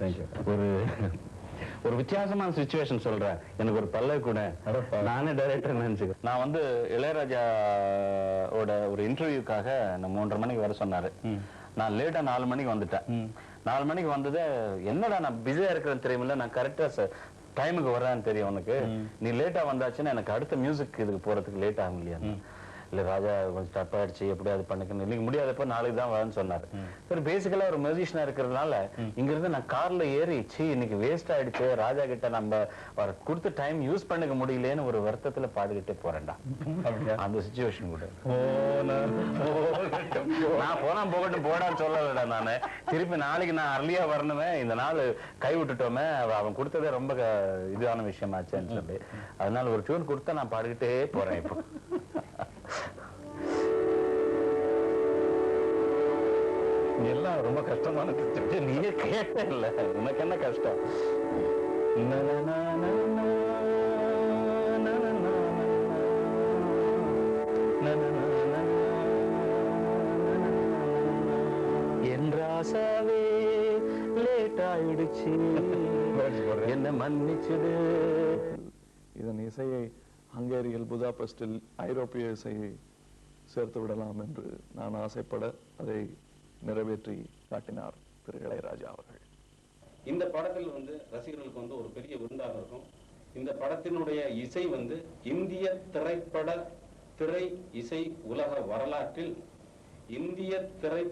Much. ஒரு வித்தியாசமான situation சொல்றேன். எனக்கு ஒரு பல்ல கூட நானே டைரக்டர் நினைச்சுக்கிறேன். நான் வந்து இளையராஜாவோட ஒரு இன்டர்வியூக்காக நான் 3:30 மணிக்கு வர சொன்னாரு. நான் லேட்டா 4 மணிக்கு வந்துட்டேன். 4 மணிக்கு வந்தது, என்னடா நான் பிஸியா இருக்கிறேன்னு தெரியுமில்ல, நான் கரெக்டா டைமுக்கு வர்றேன்னு தெரியும் உனக்கு, நீ லேட்டா வந்தாச்சுன்னா எனக்கு அடுத்த மியூசிக் இதுக்கு போறதுக்கு லேட் ஆகும் இல்லையா? இல்ல ராஜா கொஞ்சம் தப்பாயிடுச்சு, எப்படியாவது பண்ணிக்கணும், இன்னைக்கு முடியாதப்ப நாளைக்கு தான் வரேன்னு சொன்னாரு. சரி, பேசிக்கலா ஒரு மியூசிஷியனா இருக்கிறதுனால இங்க இருந்து நான் கார்ல ஏறி இன்னைக்கு வேஸ்ட் ஆயிடுச்சு, ராஜா கிட்ட நம்ம கொடுத்த டைம் யூஸ் பண்ணிக்க முடியலன்னு ஒரு வருத்தத்துல பாடிக்கிட்டே போறேன்டா. அந்த சிச்சுவேஷன் கூட நான் போனா போகட்டும் போடான்னு சொல்லலடா. நானு திருப்பி நாளைக்கு நான் அர்லியா வரணுமே, இந்த நாள் கை விட்டுட்டோமே, அவன் கொடுத்ததே ரொம்ப இதான விஷயமாச்சேன்னு சொல்லி அதனால ஒரு டியூன் கொடுத்தா நான் பாடிக்கிட்டே போறேன். இப்போ எல்லாம் ரொம்ப கஷ்டமான நீயே கேட்ட இல்ல, உனக்கு என்ன கஷ்டம்? என் ராசாவே லேட் ஆயிடுச்சு, என்ன மன்னிச்சுடு. இதன் இசையை ஹங்கேரியில் புதாபெஸ்டில் ஐரோப்பிய இசையை சேர்த்து விடலாம் என்று நான் ஆசைப்பட அதை நிறைவேற்றி காட்டினார் திரு இளையராஜா அவர்கள். இந்த படத்தில் வந்து ரசிகர்களுக்கு வந்து ஒரு பெரிய விருந்தாக இருக்கும். இந்த படத்தினுடைய இசை வந்து இந்திய திரை இசை உலக வரலாற்றில், இந்திய திரை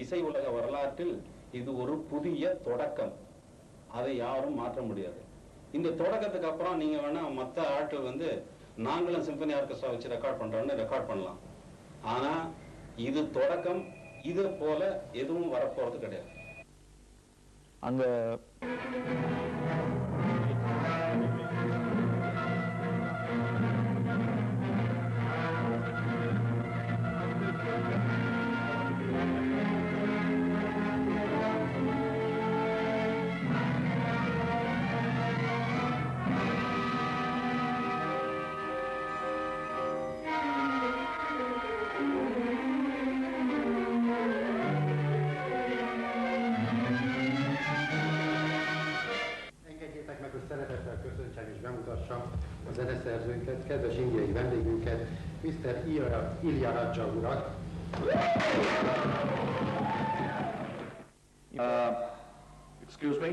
இசை உலக வரலாற்றில் இது ஒரு புதிய தொடக்கம். அதை யாரும் மாற்ற முடியாது. இந்த தொடக்கத்துக்கு அப்புறம் நீங்க வேணா மற்ற ஆட்கள் வந்து நாங்களும் சிம்பனி ஆர்கெஸ்ட்ரா வச்சு ரெக்கார்ட் பண்றோம்னு ரெக்கார்ட் பண்ணலாம். ஆனா இது தொடக்கம். இது போல எதுவும் வரப்போறது கிடையாது. அங்க a zeneszerzőnket, kedves indiai vendégünket, Mr. Ilyaraja urat. Excuse me?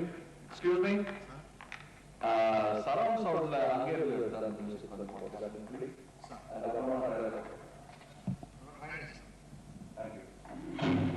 Surround sound Hungary Thank you.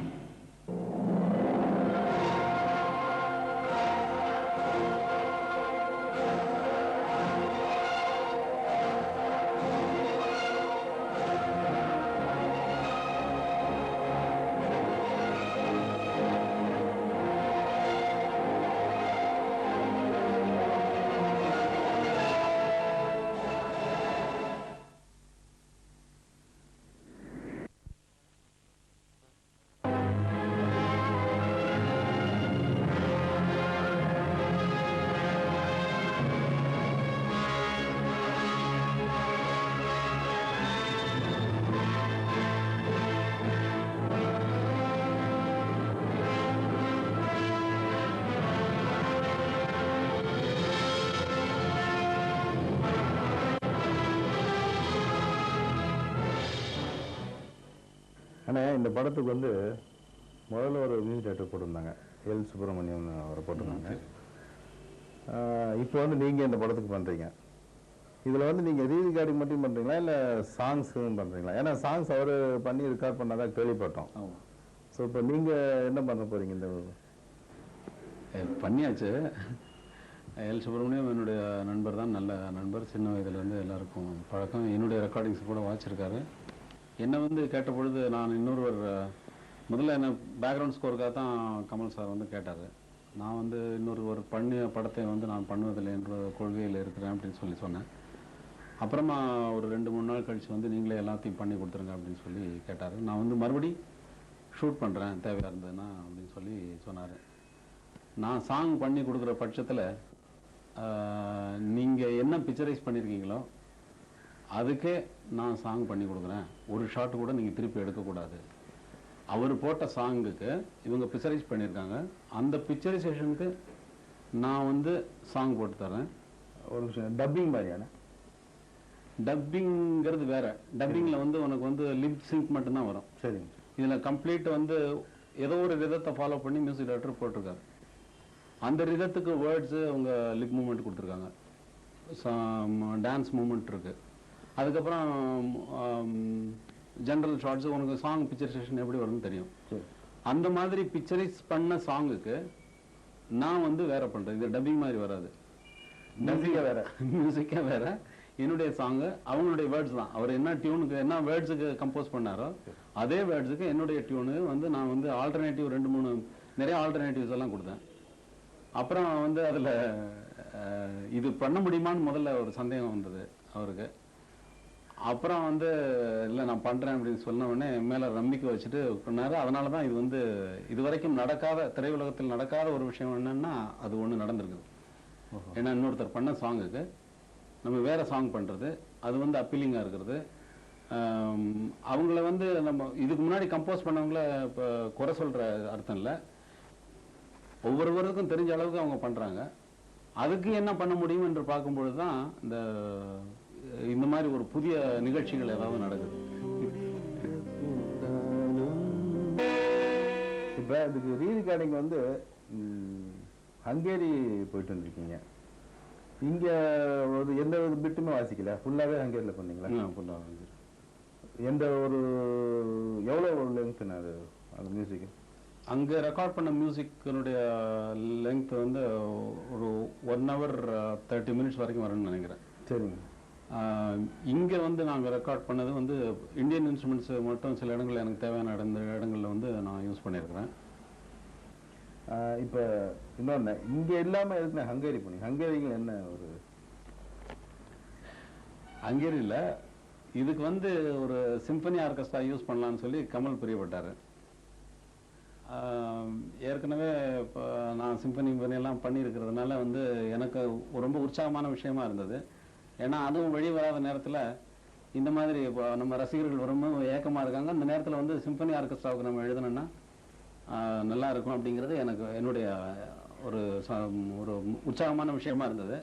ஆனால் இந்த படத்துக்கு வந்து முதல்ல ஒரு மியூசிக் டைரக்டர் போட்டிருந்தாங்க, எல் சுப்பிரமணியம் அவரை போட்டிருந்தாங்க. இப்போ வந்து நீங்கள் இந்த படத்துக்கு பண்ணுறீங்க. இதில் வந்து நீங்கள் ரீரிகார்டிங் மட்டும் பண்ணுறீங்களா இல்லை சாங்ஸும் பண்ணுறீங்களா? ஏன்னா சாங்ஸ் அவர் பண்ணி ரெக்கார்ட் பண்ணாதான் கேள்விப்பட்டோம். ஸோ இப்போ நீங்கள் என்ன பண்ண போகிறீங்க? இந்த பண்ணியாச்சு. எல் சுப்பிரமணியம் என்னுடைய நண்பர் தான், நல்ல நண்பர். சின்ன வயதுலேருந்து எல்லாருக்கும் பழக்கம். என்னுடைய ரெக்கார்டிங்ஸ் கூட வாட்சிருக்காரு. என்னை வந்து கேட்ட பொழுது நான் இன்னொருவர் முதல்ல என்ன பேக்ரவுண்ட் ஸ்கோருக்காக தான் கமல் சார் வந்து கேட்டார். நான் வந்து ஒரு பண்ணிய படத்தை வந்து நான் பண்ணுவதில்லை என்ற கொள்கையில் இருக்கிறேன் அப்படின்னு சொன்னேன். அப்புறமா ஒரு 2-3 நாள் கழித்து வந்து நீங்களே எல்லாத்தையும் பண்ணி கொடுத்துருங்க அப்படின்னு சொல்லி கேட்டார். நான் வந்து மறுபடி ஷூட் பண்ணுறேன் தேவையாக இருந்ததுன்னா அப்படின்னு சொல்லி சொன்னார். நான் சாங் பண்ணி கொடுக்குற பட்சத்தில் நீங்கள் என்ன பிக்சரைஸ் பண்ணியிருக்கீங்களோ அதுக்கே நான் சாங் பண்ணி கொடுக்குறேன், ஒரு ஷாட் கூட நீங்கள் திருப்பி எடுக்கக்கூடாது அவர் போட்ட சாங்குக்கு இவங்க பிக்சரைஸ் பண்ணியிருக்காங்க. அந்த பிக்சரைசேஷனுக்கு நான் வந்து சாங் போட்டு தரேன். ஒரு விஷயம் டப்பிங் மாதிரியான டப்பிங்கிறது வேற. டப்பிங்கில் வந்து உனக்கு வந்து லிப் சிங்க் மட்டும்தான் வரும். சரிங்க. இதில் கம்ப்ளீட் வந்து ஏதோ ஒரு ரிதத்தை ஃபாலோ பண்ணி மியூசிக் டைரக்டர் போட்டிருக்காரு. அந்த ரிதத்துக்கு வேர்ட்ஸு அவங்க லிப் மூமெண்ட் கொடுத்துருக்காங்க, டான்ஸ் மூமெண்ட் இருக்கு. அதுக்கப்புறம் ஜென்ரல் ஷார்ட்ஸ் உனக்கு சாங் பிக்சரைசேஷன் எப்படி வரும்னு தெரியும். அந்த மாதிரி பிக்சரைஸ் பண்ண சாங்குக்கு நான் வந்து வேற பண்றேன். இது டப்பிங் மாதிரி வராது. மியூசிக்கே வேற, என்னுடைய சாங்கு அவங்களுடைய வேர்ட்ஸ் தான். அவர் என்ன டியூனுக்கு என்ன வேர்ட்ஸுக்கு கம்போஸ் பண்ணாரோ அதே வேர்ட்ஸுக்கு என்னுடைய டியூனு வந்து நான் வந்து ஆல்டர்னேட்டிவ் 2-3 நிறைய ஆல்டர்னேட்டிவ்ஸ் எல்லாம் கொடுத்தேன். அப்புறம் வந்து அதில் இது பண்ண முடியுமான்னு முதல்ல ஒரு சந்தேகம் வந்தது அவருக்கு. அப்புறம் வந்து இல்லை நான் பண்ணுறேன் அப்படின்னு சொன்ன உடனே மேலே நம்பிக்கை வச்சுட்டு பண்ணாரு. அதனால தான் இது வந்து இதுவரைக்கும் நடக்காத, திரையுலகத்தில் நடக்காத ஒரு விஷயம் என்னன்னா அது ஒன்று நடந்திருக்குது. ஏன்னா இன்னொருத்தர் பண்ண சாங்குக்கு நம்ம வேற சாங் பண்ணுறது, அது வந்து அப்பீலிங்காக இருக்கிறது. அவங்கள வந்து நம்ம இதுக்கு முன்னாடி கம்போஸ் பண்ணவங்கள இப்போ குறை சொல்கிற அர்த்தம் இல்லை. ஒவ்வொருவருக்கும் தெரிஞ்ச அளவுக்கு அவங்க பண்ணுறாங்க. அதுக்கு என்ன பண்ண முடியும் என்று பார்க்கும்பொழுது தான் இந்த மாதிரி ஒரு புதிய நிகழ்ச்சிகள் ஏதாவது நடக்குது. இப்போ அதுக்கு ரீ ரெக்கார்டிங் வந்து ஹங்கேரி போயிட்டு வந்திருக்கீங்க. இங்கே ஒரு எந்த ஒரு பிட்டுமே வாசிக்கல, ஃபுல்லாகவே ஹங்கேரியில் பண்ணீங்களா? ஃபுல்லாக எந்த ஒரு எவ்வளோ ஒரு லெங்க்த்துன்னு அது அந்த மியூசிக்கு? அங்கே ரெக்கார்ட் பண்ண மியூசிக்கினுடைய லெங்க் வந்து ஒரு 1 hour 30 minutes வரைக்கும் வரும்னு நினைக்கிறேன். சரிங்க. இங்கே வந்து நாங்கள் ரெக்கார்ட் பண்ணது வந்து இந்தியன் இன்ஸ்ட்ருமெண்ட்ஸ் மட்டும் சில இடங்களில் எனக்கு தேவையான இடங்களில் வந்து நான் யூஸ் பண்ணியிருக்கிறேன். இப்போ இன்னொன்று இங்கே இல்லாமல் எதுக்குண்ணே ஹங்கேரி பண்ணி? ஹங்கேரியில் என்ன ஒரு ஹங்கேரியில் இதுக்கு வந்து ஒரு சிம்பனி ஆர்கெஸ்ட்ரா யூஸ் பண்ணலான்னு சொல்லி கமல் பிரியப்பட்டார். ஏற்கனவே இப்போ நான் சிம்பனி எல்லாம் பண்ணியிருக்கிறதுனால வந்து எனக்கு ரொம்ப உற்சாகமான விஷயமா இருந்தது. ஏன்னா அதுவும் வெளியே வராத நேரத்தில் இந்த மாதிரி இப்போ நம்ம ரசிகர்கள் ரொம்ப ஏக்கமாக இருக்காங்க. அந்த நேரத்தில் வந்து சிம்பனி ஆர்கெஸ்ட்ராவுக்கு நம்ம எழுதணும்னா நல்லா இருக்கும் அப்படிங்கிறது எனக்கு என்னுடைய ஒரு உற்சாகமான விஷயமா இருந்தது.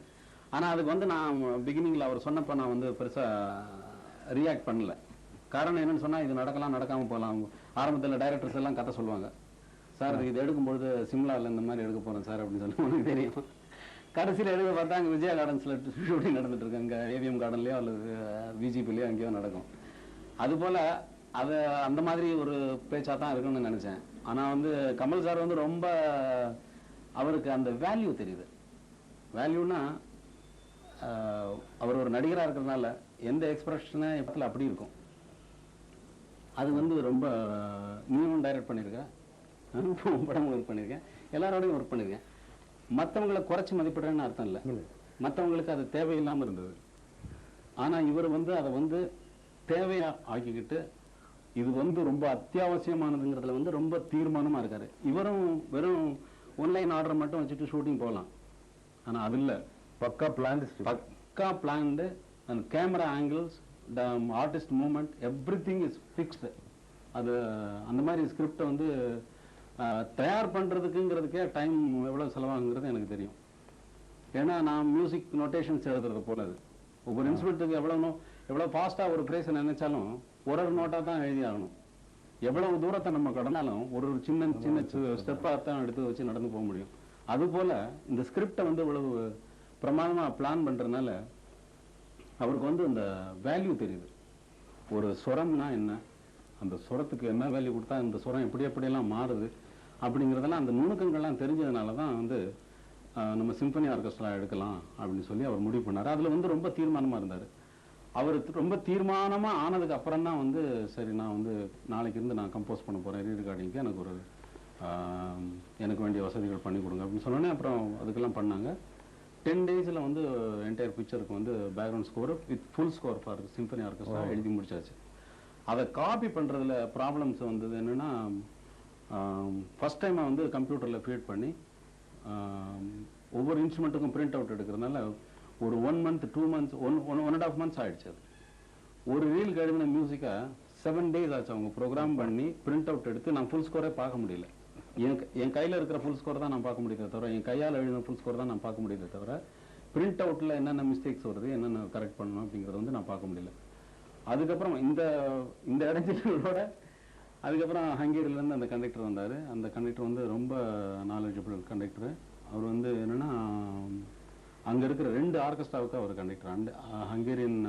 ஆனால் அதுக்கு வந்து நான் பிகினிங்கில் அவர் சொன்னப்போ நான் வந்து பெருசாக ரியாக்ட் பண்ணல. காரணம் என்னன்னு சொன்னால் இது நடக்கலாம் நடக்காமல் போகலாம். ஆரம்பத்தில் டைரக்டர்ஸ் எல்லாம் கதை சொல்லுவாங்க, சார் இது எடுக்கும்பொழுது சிம்லாவில் இந்த மாதிரி எடுக்க போகிறேன் சார் அப்படின்னு சொல்லி உனக்கு தெரியும். கடைசியில் எடுக்க பார்த்தா அங்கே விஜயா கார்டன்ஸில் ஷூட்டிங் நடந்துட்டு இருக்கு. அங்கே ஏவிஎம் கார்டன்லையோ அல்லது விஜிபிலையோ அங்கேயோ நடக்கும். அதுபோல் அது அந்த மாதிரி ஒரு பேச்சாக தான் இருக்குன்னு நினச்சேன். ஆனால் வந்து கமல் சார் வந்து ரொம்ப அவருக்கு அந்த வேல்யூ தெரியுது. வேல்யூனா அவர் ஒரு நடிகராக இருக்கிறதுனால எந்த எக்ஸ்பிரஷனை எப்பத்தில் அப்படி இருக்கும். அது வந்து ரொம்ப நீயும் டைரக்ட் பண்ணியிருக்கேன், படம் ஒர்க் பண்ணியிருக்கேன், எல்லாரோடையும் ஒர்க் பண்ணியிருக்கேன். மற்றவங்களை குறைச்சி மதிப்பிடுறேன்னு அர்த்தம் இல்லை, மற்றவங்களுக்கு அது தேவையில்லாமல் இருந்தது. ஆனால் இவர் வந்து அதை வந்து தேவையாக ஆக்கிக்கிட்டு இது வந்து ரொம்ப அத்தியாவசியமானதுங்கிறதுல வந்து ரொம்ப தீர்மானமாக இருக்காரு. இவரும் வெறும் ஒன்லைன் ஆர்டர் மட்டும் வச்சுட்டு ஷூட்டிங் போகலாம். ஆனால் அது இல்லை, பக்கா பிளான்டு. அந்த camera angles, artist moment, everything is fixed. அது அந்த மாதிரி ஸ்கிரிப்டை வந்து தயார் பண்ணுறதுக்குங்கிறதுக்கே டைம் எவ்வளோ செலவாகுங்கிறது எனக்கு தெரியும். ஏன்னா நான் மியூசிக் நோட்டேஷன்ஸ் எழுதுறது போல அது ஒவ்வொரு இன்ஸ்ட்ருமெண்ட்டுக்கு எவ்வளோ ஃபாஸ்ட்டாக ஒரு ப்ரைஸை நினைச்சாலும் ஒரு நோட்டாக தான் எழுதி ஆகணும். எவ்வளவு தூரத்தை நம்ம கடந்தாலும் ஒரு சின்ன சின்ன ஸ்டெப்பாக தான் எடுத்து வச்சு நடந்து போக முடியும். அதுபோல் இந்த ஸ்கிரிப்டை வந்து இவ்வளவு பிரமாதமாக பிளான் பண்ணுறதுனால அவருக்கு வந்து அந்த வேல்யூ தெரியுது. ஒரு சுரம்னா என்ன, அந்த சுரத்துக்கு என்ன வேல்யூ கொடுத்தா இந்த சுரம் எப்படியெல்லாம் மாறுது அப்படிங்கிறதெல்லாம் அந்த நுணுக்கங்கள்லாம் தெரிஞ்சதுனால தான் வந்து நம்ம சிம்பனி ஆர்கெஸ்ட்ரா எடுக்கலாம் அப்படின்னு சொல்லி அவர் முடிவு பண்ணார். அதில் வந்து ரொம்ப தீர்மானமாக இருந்தார். அவர் ரொம்ப தீர்மானமாக ஆனதுக்கு அப்புறம் தான் வந்து சரி நான் வந்து நாளைக்கு இருந்து நான் கம்போஸ் பண்ண போகிறேன் ரீ ரெக்கார்டிங்க்கு, எனக்கு வேண்டிய வசதிகள் பண்ணி கொடுங்க அப்படின்னு சொன்னோன்னே அப்புறம் அதுக்கெல்லாம் பண்ணாங்க. 10 daysல வந்து என்டையர் பிக்சருக்கு வந்து background score with full score for symphony orchestra எழுதி முடிச்சாச்சு. அதை காப்பி பண்ணுறதுல ப்ராப்ளம்ஸ் வந்தது என்னென்னா, ஃபஸ்ட் டைம் வந்து கம்ப்யூட்டரில் ஃபீட் பண்ணி ஒவ்வொரு இன்ஸ்ட்ருமெண்ட்டுக்கும் பிரிண்ட் அவுட் எடுக்கிறதுனால ஒரு 1 month 2 months 1.5 months ஆயிடுச்சு. அது ஒரு ரீலுக்கு எழுதின மியூசிக்கை 7 days ஆச்சு அவங்க ப்ரோக்ராம் பண்ணி பிரிண்ட் அவுட் எடுத்து நான் ஃபுல் ஸ்கோரே பார்க்க முடியல. என் கையில் இருக்கிற ஃபுல் ஸ்கோர் தான் நான் பார்க்க முடியுதே தவிர, என் கையால் எழுதின ஃபுல் ஸ்கோர் தான் நான் பார்க்க முடியுதே தவிர, பிரிண்ட் அவுட்டில் என்னென்ன மிஸ்டேக்ஸ் வருது, என்னென்ன கரெக்ட் பண்ணணும் அப்படிங்கிறத வந்து நான் பார்க்க முடியல. அதுக்கப்புறம் இந்த இடைஞ்சல்களோட அதுக்கப்புறம் ஹங்கேரியிலேருந்து அந்த கண்டக்டர் வந்தார். அந்த கண்டக்டர் வந்து ரொம்ப நாலேஜபிள் கண்டக்டர். அவர் வந்து என்னென்னா அங்கே இருக்கிற 2 ஆர்கெஸ்ட்ராவுக்கு அவர் conductor. And Hungarian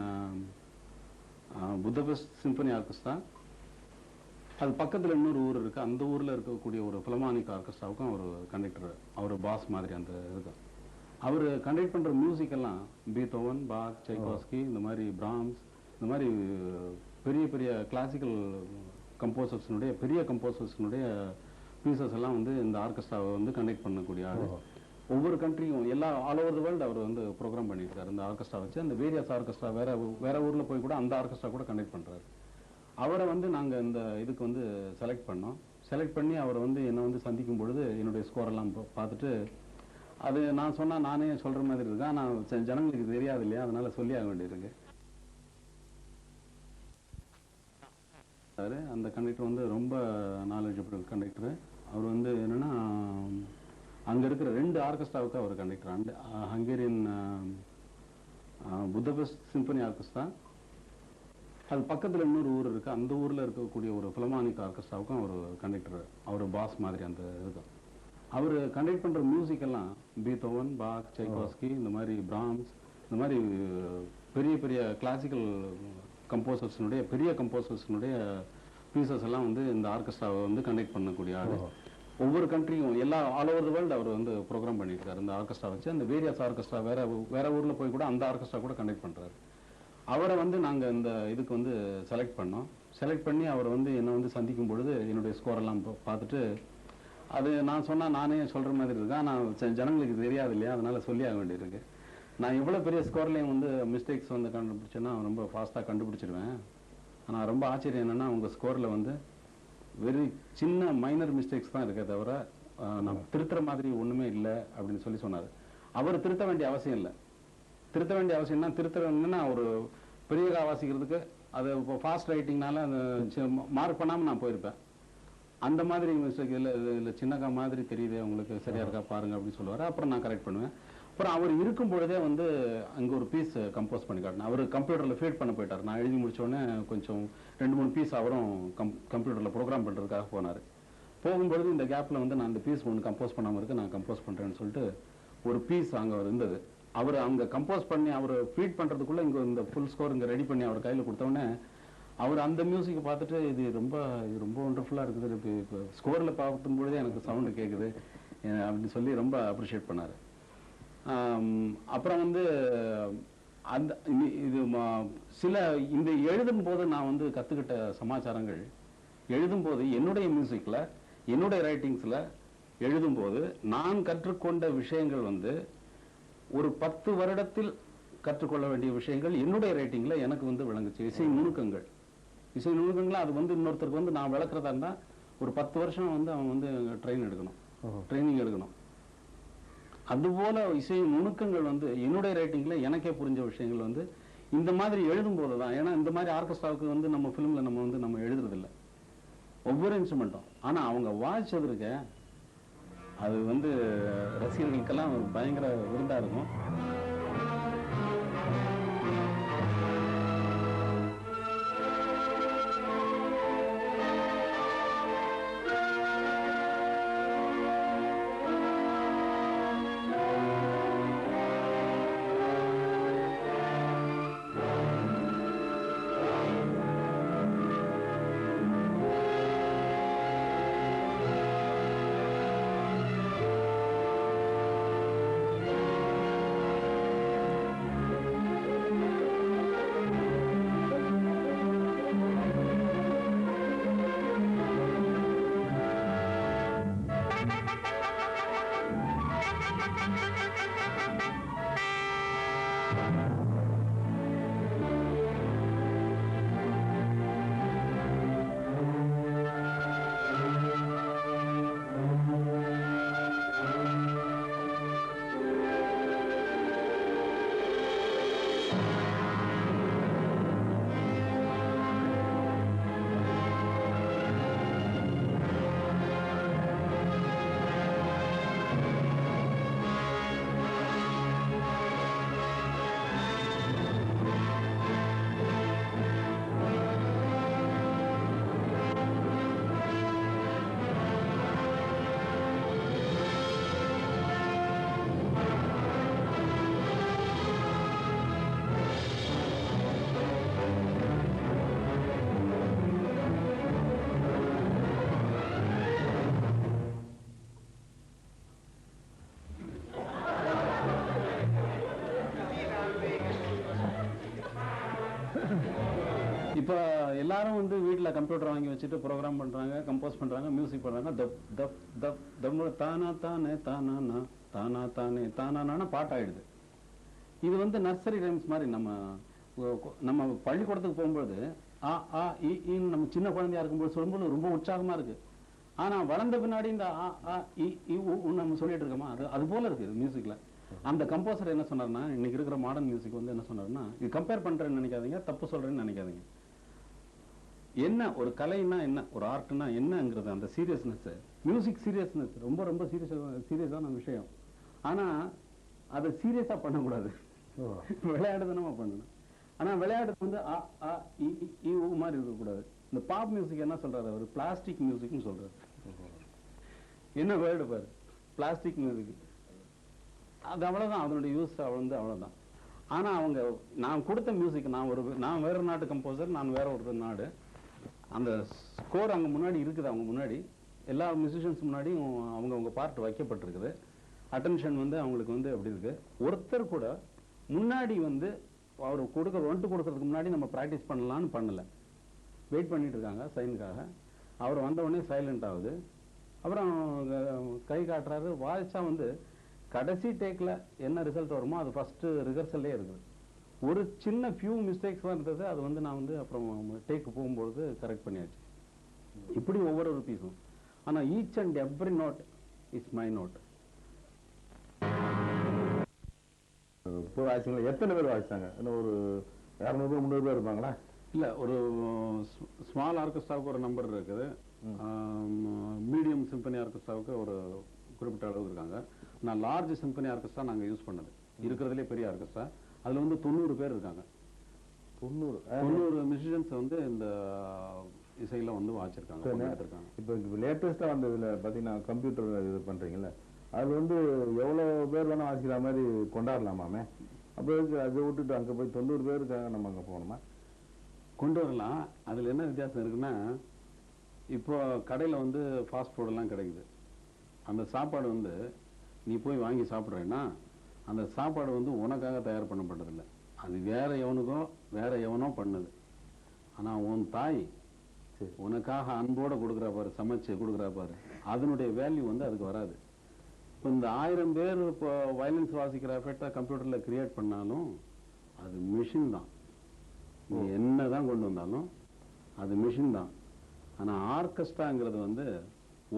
Budapest symphony orchestra, அது பக்கத்தில் இன்னொரு ஊர் இருக்குது, அந்த ஊரில் இருக்கக்கூடிய ஒரு ஃபிலமானிக் ஆர்கெஸ்ட்ராவுக்கும் அவர் கண்டக்டர். அவர் பாஸ் மாதிரி அந்த இதுக்கு அவர் கண்டக்ட் பண்ணுற மியூசிக்கெல்லாம் பீத்தோவன், பாக், சைகாஸ்கி, இந்த மாதிரி பிராம்ஸ், இந்த மாதிரி பெரிய பெரிய கிளாசிக்கல் கம்போசர்ஸினுடைய பெரிய கம்போசர்ஸினுடைய பீசஸ் எல்லாம் வந்து இந்த ஆர்கெஸ்ட்ராவை வந்து கண்டக்ட் பண்ணக்கூடிய ஆள். ஒவ்வொரு கண்ட்ரியும் ஆல் ஓவர் த வேர்ல்டு அவர் வந்து ப்ரோக்ராம் பண்ணியிருக்காரு இந்த ஆர்கெஸ்ட்ரா வச்சு. அந்த வேரியஸ் ஆர்கெஸ்ட்ரா வேற ஊரில் போய் கூட அந்த ஆர்கெஸ்ட்ரா கூட கண்டக்ட் பண்ணுறாரு. அவரை வந்து நாங்கள் இந்த இதுக்கு வந்து செலக்ட் பண்ணோம். செலக்ட் பண்ணி அவரை வந்து என்னை வந்து சந்திக்கும் பொழுது என்னுடைய ஸ்கோரெல்லாம் பார்த்துட்டு, அது நான் சொன்னால் நானே சொல்கிற மாதிரி இருக்கேன், ஆனால் ஜனங்களுக்கு தெரியாது இல்லையா, அதனால் சொல்லி ஆக வேண்டியிருக்கு. அந்த கண்டக்டர் வந்து ரொம்ப நாலேஜபிள் கண்டக்டர். அவர் வந்து என்னென்னா அங்கே இருக்கிற 2 ஆர்கெஸ்ட்ராவுக்கு அவர் conductor. And Hungarian Budapest symphony orchestra, அது பக்கத்தில் இன்னொரு ஊர் இருக்குது, அந்த ஊரில் இருக்கக்கூடிய ஒரு ஃபிலமானிக் ஆர்கெஸ்ட்ராவுக்கும் அவர் கண்டக்டர். அவர் பாஸ் மாதிரி அந்த இதுக்கு அவர் கண்டக்ட் பண்ணுற மியூசிக்கெல்லாம் பீத்தோவன், பாக், சைகாஸ்கி, இந்த மாதிரி பிராம்ஸ், இந்த மாதிரி பெரிய பெரிய கிளாசிக்கல் கம்போசர்ஸினுடைய பெரிய கம்போசர்ஸினுடைய பீசஸ் எல்லாம் வந்து இந்த ஆர்கெஸ்ட்ராவை வந்து கண்டக்ட் பண்ணக்கூடிய ஆள். ஒவ்வொரு கண்ட்ரியும் ஆல் ஓவர் த வேர்ல்டு அவர் வந்து ப்ரோக்ராம் பண்ணியிருக்காரு இந்த ஆர்கெஸ்ட்ரா வச்சு. அந்த வேரியஸ் ஆர்கெஸ்ட்ரா வேற ஊரில் போய் கூட அந்த ஆர்கெஸ்ட்ரா கூட கண்டக்ட் பண்ணுறாரு. அவரை வந்து நாங்கள் இந்த இதுக்கு வந்து செலக்ட் பண்ணோம். செலக்ட் பண்ணி அவரை வந்து என்னை வந்து சந்திக்கும் பொழுது என்னுடைய ஸ்கோரெல்லாம் பார்த்துட்டு, அது நான் சொன்னால் நானே சொல்கிற மாதிரி இருக்கேன், ஆனால் ஜனங்களுக்கு தெரியாது இல்லையா, அதனால் சொல்லி ஆக வேண்டியிருக்கு. நான் இவ்வளோ பெரிய ஸ்கோர்லேயும் வந்து மிஸ்டேக்ஸ் வந்து கண்டுபிடிச்சேன்னா ரொம்ப ஃபாஸ்ட்டாக கண்டுபிடிச்சிடுவேன். ஆனால் ரொம்ப ஆச்சரியம் என்னென்னா உங்கள் ஸ்கோரில் வந்து வெரி சின்ன மைனர் மிஸ்டேக்ஸ் தான் இருக்கே தவிர நான் திருத்துற மாதிரி ஒன்றுமே இல்லை அப்படின்னு சொல்லி சொன்னார். அவர் திருத்த வேண்டிய அவசியம் இல்லை. திருத்த வேண்டிய அவசியம்னா திருத்துறதுன்னா ஒரு பெரிய வாசிக்கிறதுக்கு அது இப்போ ஃபாஸ்ட் ரைட்டிங்னால அந்த மார்க் பண்ணாமல் நான் போயிருப்பேன். அந்த மாதிரி மிஸ்டேக் இல்லை சின்னக்கா மாதிரி தெரியுது உங்களுக்கு, சரியா இருக்கா பாருங்க அப்படின்னு சொல்லுவார். அப்புறம் நான் கரெக்ட் பண்ணுவேன். அப்புறம் அவர் இருக்கும் பொழுதே வந்து அங்கே ஒரு பீஸ் கம்போஸ் பண்ணி காட்டினேன். அவர் கம்ப்யூட்டரில் ஃபீட் பண்ண போயிட்டார். நான் எழுதி முடிச்சோடனே கொஞ்சம் 2-3 பீஸ் அவரும் கம்ப்யூட்டரில் ப்ரோக்ராம் பண்ணுறதுக்காக போனார். போகும்பொழுது இந்த கேப்பில் வந்து நான் இந்த பீஸ் ஒன்று கம்போஸ் பண்ணாமல் இருக்கு, நான் கம்போஸ் பண்ணுறேன்னு சொல்லிட்டு ஒரு பீஸ் அங்கே இருந்தது. அவர் அங்கே கம்போஸ் பண்ணி அவர் ஃபீட் பண்ணுறதுக்குள்ளே இங்கே இந்த ஃபுல் ஸ்கோர் இங்கே ரெடி பண்ணி அவர் கையில் கொடுத்தோடனே அவர் அந்த மியூசிக்கை பார்த்துட்டு இது ரொம்ப ஒண்டர்ஃபுல்லாக இருக்குது, இப்போ ஸ்கோரில் பார்க்கும் பொழுதே எனக்கு சவுண்டு கேட்குது அப்படின்னு சொல்லி ரொம்ப அப்ரிஷியேட் பண்ணார். அப்புறம் வந்து அந்த இது சில இந்த எழுதும் போது நான் வந்து கற்றுக்கிட்ட சமாச்சாரங்கள், எழுதும்போது என்னுடைய மியூசிக்கில் என்னுடைய ரைட்டிங்ஸில் எழுதும்போது நான் கற்றுக்கொண்ட விஷயங்கள் வந்து ஒரு 10 வருடத்தில் கற்றுக்கொள்ள வேண்டிய விஷயங்கள் என்னுடைய ரைட்டிங்கில் எனக்கு வந்து விளங்குச்சு. இசை நுணுக்கங்கள் அது வந்து இன்னொருத்தருக்கு வந்து நான் விளக்குறதா இருந்தால் ஒரு 10 வருஷம் வந்து அவன் வந்து ட்ரைனிங் எடுக்கணும். அதுபோல இசை நுணுக்கங்கள் வந்து என்னுடைய ரைட்டிங்கில் எனக்கே புரிஞ்ச விஷயங்கள் வந்து இந்த மாதிரி எழுதும்போது தான். ஏன்னா இந்த மாதிரி ஆர்கெஸ்ட்ராவுக்கு வந்து நம்ம ஃபிலிமில் நம்ம எழுதுறதில்ல ஒவ்வொரு இன்ஸ்ட்ருமெண்ட்டும். ஆனால் அவங்க வாய்ச்சது இருக்க அது வந்து ரசிகர்களுக்கெல்லாம் பயங்கர விருந்தாக இருக்கும். எல்லாரும் வந்து வீட்டில் கம்ப்யூட்டர் வாங்கி வச்சுட்டு ப்ரோக்ராம் பண்ணுறாங்க, கம்போஸ் பண்ணுறாங்க, மியூசிக் பண்ணுறாங்க. தப் தப் தப் தப் தானா தானே தானா தானா தானே தானானா பாட்டாயிடுது. இது வந்து நர்சரி ரைம்ஸ் மாதிரி. நம்ம பள்ளிக்கூடத்துக்கு போகும்போது ஆ ஆ இன்னு நம்ம சின்ன குழந்தையா இருக்கும்போது சொல்லும்போது ரொம்ப உற்சாகமா இருக்கு. ஆனா வளர்ந்த பின்னாடி இந்த ஆ ஆ இ நம்ம சொல்லிட்டு இருக்கோமா, அது போல இருக்கு மியூசிக்ல. அந்த கம்போசர் என்ன சொன்னார்னா, இன்னைக்கு இருக்கிற மாடர்ன் மியூசிக் வந்து என்ன சொன்னார்னா, இது கம்பேர் பண்றேன்னு நினைக்காதீங்க, தப்பு சொல்றேன்னு நினைக்காதீங்க. என்ன ஒரு கலைன்னா என்ன, ஒரு ஆர்ட்னா என்னங்கிறது அந்த சீரியஸ்னஸ், மியூசிக் சீரியஸ்னஸ் ரொம்ப ரொம்ப சீரியஸான விஷயம். ஆனா அதை சீரியஸா பண்ணக்கூடாது, விளையாடுதனமா பண்ணணும். ஆனா விளையாட்டு வந்து ஆ ஆ இ மாதிரி இருக்கக்கூடாது. இந்த பாப் மியூசிக் என்ன சொல்றாரு அவர், பிளாஸ்டிக் மியூசிக்னு சொல்றாரு. என்ன வேர்டு பாரு, பிளாஸ்டிக் மியூசிக். அது அவ்வளவுதான், அதனுடைய யூஸ் அவ்வளவுதான். ஆனா அவங்க நான் கொடுத்த மியூசிக், நான் வேற நாட்டு கம்போசர், நான் வேற ஒரு நாடு. அந்த ஸ்கோர் அங்க முன்னாடி இருக்குது, அவங்க முன்னாடி எல்லா மியூசிஷியன்ஸ் முன்னாடியும் அவங்க பார்ட் வைக்கப்பட்டிருக்குது. அட்டென்ஷன் வந்து அவங்களுக்கு வந்து அப்படி இருக்கு. ஒருத்தர் கூட முன்னாடி வந்து அவர் கொடுக்கறதுக்கு முன்னாடி நம்ம ப்ராக்டிஸ் பண்ணலான்னு பண்ணல, வெயிட் பண்ணிட்டு இருக்காங்க சைனுக்காக. அவர் வந்த உடனே சைலண்ட் ஆகுது. அப்புறம் கை காட்டுறாரு. வாய்ஸா வந்து கடைசி டேக்ல என்ன ரிசல்ட் வருமோ அது ஃபர்ஸ்ட் ரிஹர்சல்லே இருக்குது. ஒரு சின்ன ஃபியூ மிஸ்டேக்ஸ் தான் இருந்தது, அது வந்து நான் வந்து அப்புறம் டேக்கு போகும்பொழுது கரெக்ட் பண்ணியாச்சு. இப்படி ஒவ்வொரு பீஸும். ஆனா each and every note is my note. எத்தனை பேர் வாசிச்சாங்க? ஒரு 200 பேர் 300 பேர் இருப்பாங்களா? இல்ல, ஒரு ஸ்மால் ஆர்கெஸ்ட்ராவுக்கு ஒரு நம்பர் இருக்குது, மீடியம் சிம்பனி ஆர்கெஸ்ட்ராவுக்கு ஒரு குறிப்பிட்ட அளவுக்கு இருக்காங்க. நான் லார்ஜ் சிம்பனி ஆர்கெஸ்ட்ரா நாங்க யூஸ் பண்ணது இருக்கிறதுலே பெரிய ஆர்கெஸ்ட்ரா. அதுல வந்து 90 பேர் இருக்காங்க. 90 மியூசிஷியன்ஸ் வந்து இந்த இசையில வந்து வாசிச்சிருக்காங்க. இப்போ லேட்டஸ்டா வந்ததுல பாத்தீங்கன்னா கம்ப்யூட்டர் இது பண்றீங்கல்ல, அது வந்து எவ்வளவு பேர் வேணா வாசிக்கிற மாதிரி கொண்டாடலாமாமே. அப்போ அதை விட்டுட்டு அங்க போய் 90 பேருக்காக நம்ம அங்க போகணுமா? கொண்டு வரலாம். அதுல என்ன வித்தியாசம் இருக்குன்னா, இப்போ கடையில வந்து ஃபாஸ்ட் ஃபுட் எல்லாம் கிடைக்குது. அந்த சாப்பாடு வந்து நீ போய் வாங்கி சாப்பிட்றேன்னா, அந்த சாப்பாடு வந்து உனக்காக தயார் பண்ணப்பட்டதில்லை, அது வேற எவனோ பண்ணது. ஆனா உன் தாய் உனக்காக அன்போட கொடுக்குறா பாரு, சமைச்சு கொடுக்குறா பாரு, அதனுடைய வேல்யூ வந்து அதுக்கு வராது. இப்போ இந்த 1000 பேர் இப்போ வயலன்ஸ் வாசிக்கிற எஃபெக்டா கம்ப்யூட்டர்ல கிரியேட் பண்ணாலும் அது மிஷின் தான். நீ என்னதான் கொண்டு வந்தாலும் அது மிஷின் தான். ஆனா ஆர்கெஸ்ட்ராங்கிறது வந்து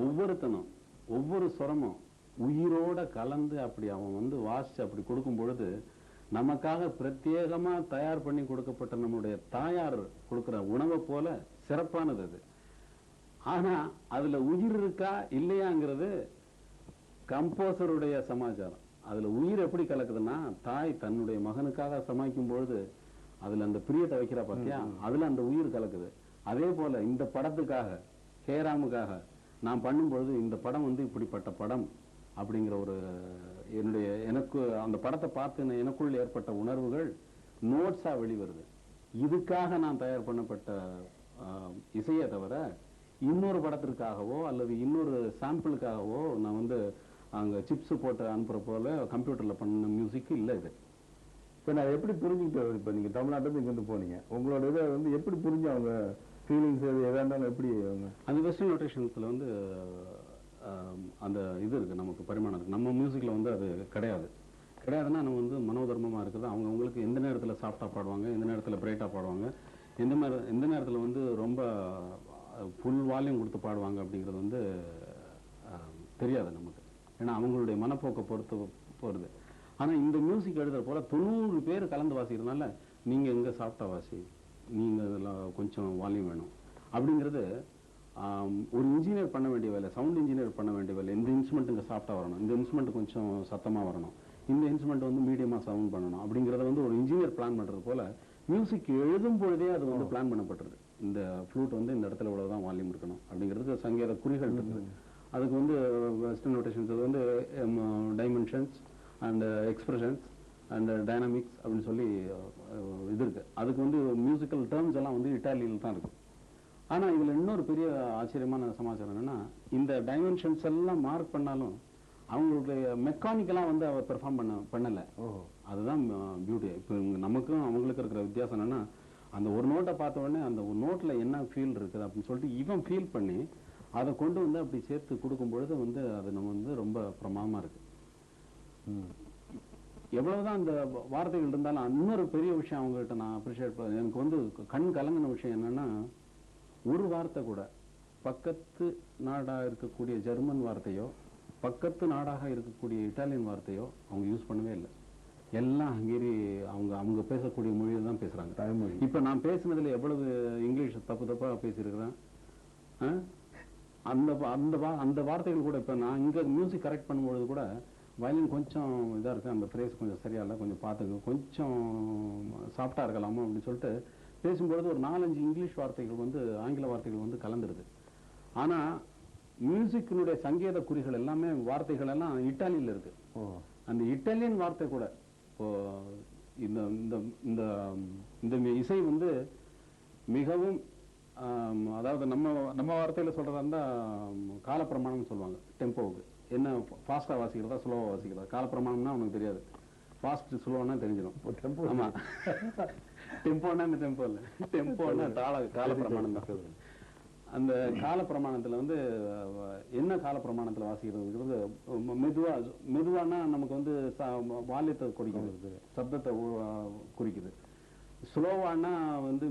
ஒவ்வொருத்தனும் ஒவ்வொரு சுரமும் உயிரோட கலந்து அப்படி அவன் வந்து வாசிச்சு அப்படி கொடுக்கும் பொழுது, நமக்காக பிரத்யேகமா தயார் பண்ணி கொடுக்கப்பட்ட நம்முடைய தாயார் கொடுக்கிற உணவை போல சிறப்பானது அது. ஆனா அதுல உயிர் இருக்கா இல்லையாங்கிறது கம்போசருடைய சமாச்சாரம். அதுல உயிர் எப்படி கலக்குதுன்னா, தாய் தன்னுடைய மகனுக்காக சமைக்கும் பொழுது அதுல அந்த பிரியத்தை வைக்கிறா பாத்தியா, அதுல அந்த உயிர் கலக்குது. அதே போல இந்த படத்துக்காக, ஹேராமுக்காக நான் பண்ணும்பொழுது இந்த படம் வந்து இப்படிப்பட்ட படம் அப்படிங்கிற ஒரு எனக்கு அந்த படத்தை பார்த்து எனக்குள் ஏற்பட்ட உணர்வுகள் நோட்ஸா வெளிவருது. இதுக்காக நான் தயார் பண்ணப்பட்ட இசையை தவிர இன்னொரு படத்திற்காகவோ அல்லது இன்னொரு சாம்பிளுக்காகவோ நான் வந்து அங்க சிப்ஸ் போட்டு அனுப்புற போல கம்ப்யூட்டர்ல பண்ண மியூசிக் இல்லை இது. இப்போ நான் எப்படி புரிஞ்சுக்கிட்டு, இப்போ நீங்க தமிழ்நாட்டுக்கு இங்க வந்து போனீங்க, உங்களோட இதை வந்து எப்படி புரிஞ்சு அவங்க ஃபீலிங்ஸ் எதா இருந்தாலும் எப்படி அவங்க அந்த வெஸ்டர்ன் நோட்டேஷன்ஸ்ல வந்து அந்த இது இருக்கு, நமக்கு பரிமாணம் இருக்கு. நம்ம மியூசிக்ல வந்து அது கிடையாதுன்னா நம்ம வந்து மனோதர்மமா இருக்குது. அவங்களுக்கு எந்த நேரத்துல சாஃப்டா பாடுவாங்க, எந்த நேரத்துல பிரைட்டா பாடுவாங்க, எந்த நேரத்துல வந்து ரொம்ப ஃபுல் வால்யூம் கொடுத்து பாடுவாங்க அப்படிங்கிறது வந்து தெரியாது நமக்கு. ஏன்னா அவங்களுடைய மனப்போக்கை பொறுத்து போறது. ஆனா இந்த மியூசிக் எழுதுற போல 90 பேர் கலந்து வாசிக்கிறதுனால நீங்க எங்க சாஃப்டா வாசி, நீங்க கொஞ்சம் வால்யூம் வேணும் அப்படிங்கிறது ஒரு இன்ஜினியர் பண்ண வேண்டிய வேலை, சவுண்ட் இன்ஜினியர் பண்ண வேண்டிய வேலை. இந்த இன்ஸ்ட்ருமெண்ட் இங்க சாஃப்டா வரணும், இந்த இன்ஸ்ட்ருமெண்ட் கொஞ்சம் சத்தமா வரணும், இந்த இன்ஸ்ட்ருமெண்ட் வந்து மீடியமா சவுண்ட் பண்ணணும் அப்படிங்கறத வந்து ஒரு இன்ஜினியர் பிளான் பண்றது போல மியூசிக் எழுதும் பொழுதே அது வந்து பிளான் பண்ணப்பட்டிருக்கு. இந்த ஃப்ளூட் வந்து இந்த இடத்துல இவ்வளவுதான் வால்யூம் இருக்கணும் அப்படிங்கிறதுக்கு சங்கீத குறிகள் இருக்குது. அதுக்கு வந்து வெஸ்டர்ன் நோட்டேஷன்ஸ் வந்து dimensions and expressions and dynamics அப்படின்னு சொல்லி இது இருக்கு. அதுக்கு வந்து மியூசிக்கல் டேர்ம்ஸ் எல்லாம் வந்து இட்டாலியில் தான் இருக்கு. ஆனா இதுல இன்னொரு பெரிய ஆச்சரியமான சமாச்சாரம் என்னன்னா, இந்த டைமென்ஷன்ஸ் எல்லாம் மார்க் பண்ணாலும் அவங்களுடைய மெக்கானிக்கலா வந்து அவர் பெர்ஃபார்ம் பண்ணல. அதுதான் பியூட்டி. இப்போ நமக்கும் அவங்களுக்கு இருக்கிற வித்தியாசம் என்னன்னா, அந்த ஒரு நோட்டை பார்த்த உடனே அந்த ஒரு நோட்ல என்ன ஃபீல் இருக்குது அப்படின்னு சொல்லிட்டு இவன் ஃபீல் பண்ணி அதை கொண்டு வந்து அப்படி சேர்த்து கொடுக்கும் பொழுது வந்து அது நம்ம வந்து ரொம்ப பிரமாதமா இருக்கு. எவ்வளவுதான் அந்த வார்த்தைகள் இருந்தாலும் இன்னொரு பெரிய விஷயம் அவங்ககிட்ட நான் அப்ரிஷியேட் பண்ண எனக்கு வந்து கண் கலங்கின விஷயம் என்னன்னா, ஒரு வார்த்தை கூட பக்கத்து நாடாக இருக்கக்கூடிய ஜெர்மன் வார்த்தையோ பக்கத்து நாடாக இருக்கக்கூடிய இட்டாலியன் வார்த்தையோ அவங்க யூஸ் பண்ணவே இல்லை. எல்லாம் ஹங்கேரி அவங்க பேசக்கூடிய மொழியை தான் பேசுறாங்க, தாய்மொழி. இப்ப நான் பேசுனதுல எவ்வளவு இங்கிலீஷ் தப்பா பேசியிருக்கிறேன். அந்த வார்த்தைகள் கூட இப்ப நான் இங்க மியூசிக் கரெக்ட் பண்ணும்பொழுது கூட வயலின் கொஞ்சம் இதா இருக்கு, அந்த ஃப்ரேஸ் கொஞ்சம் சரியா இல்லை, கொஞ்சம் பார்த்துக்க, கொஞ்சம் சாஃப்டா இருக்கலாமோ அப்படின்னு சொல்லிட்டு பேசும்பொழுது ஒரு 4-5 இங்கிலீஷ் வார்த்தைகள் வந்து ஆங்கில வார்த்தைகள் வந்து கலந்துருது. ஆனா மியூசிக்கினுடைய சங்கேத குறிகள் எல்லாமே வார்த்தைகள் எல்லாம் இட்டாலியில இருக்கு. அந்த இட்டாலியன் வார்த்தை கூட இப்போ இந்த இசை வந்து மிகவும் அதாவது நம்ம வார்த்தையில சொல்றதா இருந்தா காலப்பிரமாணம் சொல்லுவாங்க. டெம்போவுக்கு என்ன ஃபாஸ்டா வாசிக்கிறதா ஸ்லோவா வாசிக்கிறதா, காலப்பிரமாணம்னா அவனுக்கு தெரியாது, ஃபாஸ்ட் ஸ்லோன்னா தெரிஞ்சிடும். ஆமா, டெம்போன்னா இந்த டெம்போ இல்லை, டெம்போன்னா காலப்பிரமாணம் தான். அந்த காலப்பிரமாணத்துல வந்து என்ன காலப்பிரமாணத்துல வாசிக்கிறதுங்கிறது மெதுவானா நமக்கு வந்து வால்யத்தை குறிக்கிறது, சப்தத்தை குறிக்குது. ஸ்லோவானா வந்து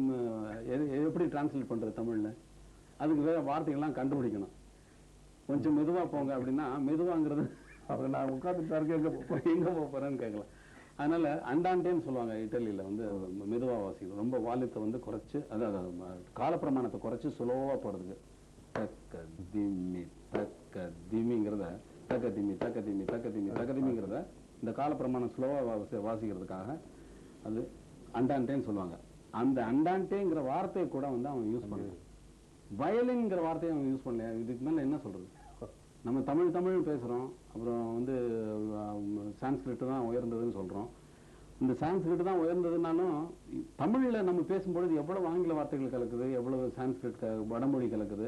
எப்படி டிரான்ஸ்லேட் பண்றது தமிழ்ல, அதுக்கு வேற வார்த்தைகள்லாம் கண்டுபிடிக்கணும். கொஞ்சம் மெதுவா போங்க அப்படின்னா மெதுவாங்கிறது அவர் நான் உட்கார்ந்து எங்க போறேன்னு கேட்கலாம். அதனால அண்டாண்டேன்னு சொல்லுவாங்க இட்டலியில வந்து மெதுவா வாசிக்கணும், ரொம்ப வால்யத்தை வந்து குறைச்சு, அதாவது காலப்பிரமாணத்தை குறைச்சு ஸ்லோவா போறதுக்கு. தக்க திம்மி தக்க திமிங்கிறத தக்க திம்மி தக்க திம்மி தக்க திம்மி தக்க திமிங்கிறத இந்த காலப்பிரமாணம் ஸ்லோவா வாசிக்கிறதுக்காக அது அண்டாண்டேன்னு சொல்லுவாங்க. அந்த அண்டாண்டேங்கிற வார்த்தையை கூட வந்து அவன் யூஸ் பண்ணுவான். வயலின்ங்கிற வார்த்தையை அவன் யூஸ் பண்ணல. இதுக்கு மேல என்ன சொல்றது? நம்ம தமிழ் பேசுறோம், அப்புறம் வந்து சான்ஸ்கிரிட் தான் உயர்ந்ததுன்னு சொல்றோம். இந்த சான்ஸ்கிரிட் தான் உயர்ந்ததுனாலும் தமிழ்ல நம்ம பேசும்பொழுது எவ்வளவு ஆங்கில வார்த்தைகள் கலக்குது, எவ்வளவு சான்ஸ்கிரிட் வடமொழி கலக்குது.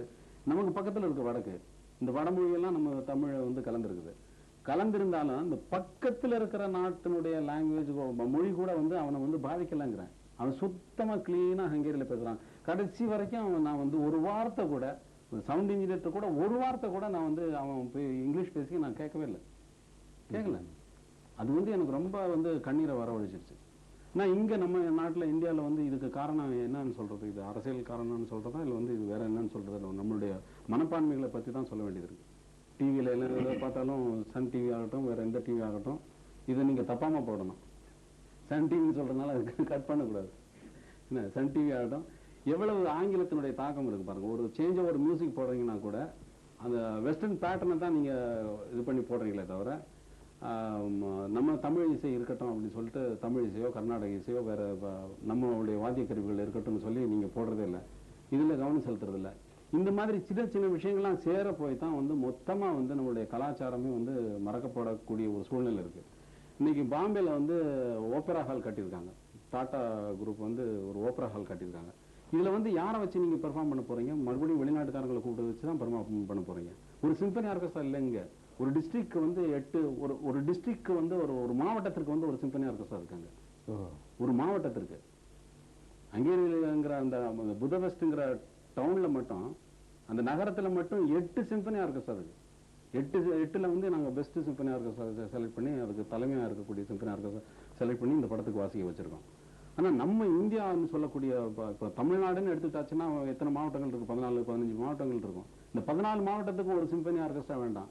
நமக்கு பக்கத்துல இருக்க வடக்கு, இந்த வடமொழியெல்லாம் நம்ம தமிழ வந்து கலந்துருக்குது. கலந்திருந்தாலும் இந்த பக்கத்துல இருக்கிற நாட்டினுடைய லாங்குவேஜ் மொழி கூட வந்து அவனை வந்து பாதிக்கலங்கிறேன். அவன் சுத்தமா கிளீனா ஹங்கேரியில பேசுறான். கடைசி வரைக்கும் அவன் நான் வந்து ஒரு வார்த்தை கூட சவுண்ட் இன்ஜினியர் கூட ஒரு வார்த்தை கூட நான் வந்து அவன் இங்கிலீஷ் பேசி நான் கேட்கவே இல்லை, கேட்கல. அது வந்து எனக்கு ரொம்ப வந்து கண்ணீரை வரவழைச்சிருச்சு. நான் இங்க நம்ம நாட்டுல இந்தியாவில் வந்து இதுக்கு காரணம் என்னன்னு சொல்றது, இது அரசியல் காரணம்னு சொல்றதா இல்லை வந்து இது வேற என்னன்னு சொல்றது, நம்மளுடைய மனப்பான்மைகளை பத்தி தான் சொல்ல வேண்டியது இருக்கு. டிவியில எல்லாம் பார்த்தாலும் சன் டிவி ஆகட்டும் வேற எந்த டிவி ஆகட்டும் இதை நீங்க தப்பாம போடணும். சன் டிவின்னு சொல்றதுனால அதுக்கு கட் பண்ணக்கூடாது. என்ன சன் டிவி ஆகட்டும் எவ்வளவு ஆங்கிலத்தினுடைய தாக்கம் இருக்கு பாருங்க. ஒரு சேஞ்சாக ஒரு மியூசிக் போடுறீங்கன்னா கூட அந்த வெஸ்டர்ன் பேட்டர்னை தான் நீங்க இது பண்ணி போடுறீங்களே தவிர நம்ம தமிழ் இசை இருக்கட்டும் அப்படின்னு சொல்லிட்டு தமிழ் இசையோ கர்நாடக இசையோ வேற நம்மளுடைய வாத்திய கருவிகள் இருக்கட்டும்னு சொல்லி நீங்க போடுறதே இல்லை, இதுல கவனம் செலுத்துறது இல்லை. இந்த மாதிரி சின்ன விஷயங்கள்லாம் சேர போய் தான் வந்து மொத்தமா வந்து நம்மளுடைய கலாச்சாரமே வந்து மறக்கப்படக்கூடிய ஒரு சூழ்நிலை இருக்கு. இன்னைக்கு பாம்பேல வந்து ஓப்பரா ஹால் கட்டியிருக்காங்க, டாடா குரூப் வந்து ஒரு ஓப்பரா ஹால் கட்டியிருக்காங்க. இதுல வந்து யாரை வச்சு நீங்க பெர்ஃபார்ம் பண்ண போறீங்க? மறுபடியும் வெளிநாட்டுக்காரங்களை கூப்பிட்டு வச்சு தான் பெர்ஃபார்ம் பண்ண போறீங்க. ஒரு சிம்பனி ஆர்கெஸ்ட்ரா இல்லைங்க. ஒரு டிஸ்ட்ரிக்ட் வந்து ஒரு டிஸ்ட்ரிக்ட் வந்து ஒரு மாவட்டத்திற்கு வந்து ஒரு சிம்பனி ஆர்கெஸ்ட்ரா இருக்காங்க. ஒரு மாவட்டத்திற்கு ஹங்கேரிங்கிற அந்த புதபெஸ்ட்ங்கிற டவுன்ல மட்டும் அந்த நகரத்துல மட்டும் 8 சிம்பனி ஆர்கெஸ்ட்ரா இருக்கு. 8ல வந்து நாங்க பெஸ்ட் சிம்பனி ஆர்கெஸ்ட்ரா செலக்ட் பண்ணி அதுக்கு தலைமையா இருக்கக்கூடிய சிம்பனி ஆர்கெஸ்ட்ரா செலக்ட் பண்ணி இந்த படத்துக்கு வாசிக்க வச்சிருக்கோம். ஆனா நம்ம இந்தியான்னு சொல்லக்கூடிய இப்போ தமிழ்நாடுன்னு எடுத்துட்டாச்சுன்னா எத்தனை மாவட்டங்கள் இருக்கு? 14-15 மாவட்டங்கள் இருக்கும். இந்த 14 மாவட்டத்துக்கு ஒரு சிம்பனி ஆர்கெஸ்ட்ரா வேண்டாம்.